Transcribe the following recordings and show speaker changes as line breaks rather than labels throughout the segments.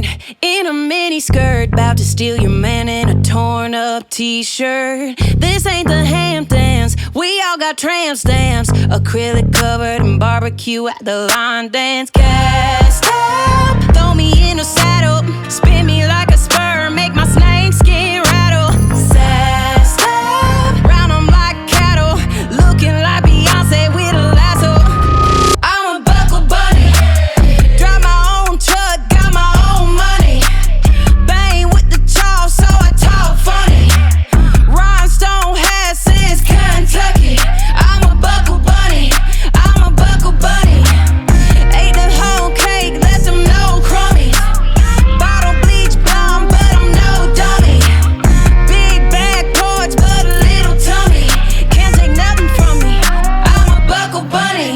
mart in a miniskirt, bout to steal your man in a torn up t-shirt. This ain't the Hamptons, we all got tramp stamps, acrylic covered in barbecue at the line dance. Gassed up, throw me in a saddle, spin me like a spur, make my snakeskin rattle. Sassed up, round 'em like cattle, looking like Beyoncé with a lasso. I'm a buckle bunny, drive my own truck, got my own money. Bang with the chaw, so I talk funny. Rhinestone hat since Kentucky. I'm a buckle bunny, I'm a buckle bunny. Ate the whole cake, let them know crummies. Bottle bleach bomb, but I'm no dummy. Big back porch, but a little tummy. Can't take nothing from me, I'm a buckle bunny.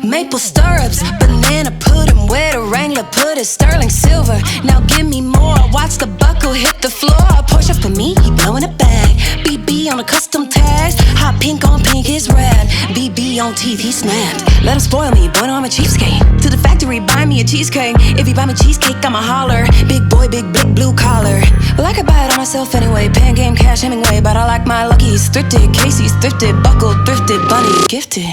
Maple stirrups, banana puddin, where the wrangler put it, sterling silver. Now give me more, watch the buckle hit the floor. A Porsche for me, he blowing it back. BB on the custom tags, hot pink on pink is red. BB on teeth, he snapped. Let him spoil me, boy, no, I'm a cheapskate. To the factory, buy me a cheesecake. If you buy me cheesecake, I'ma holler. Big boy, big blue collar. Well, I could buy it on myself anyway. Pan game, cash, Hemingway, but I like my luckies thrifted. Casey's thrifted, buckle thrifted, bunny gifted.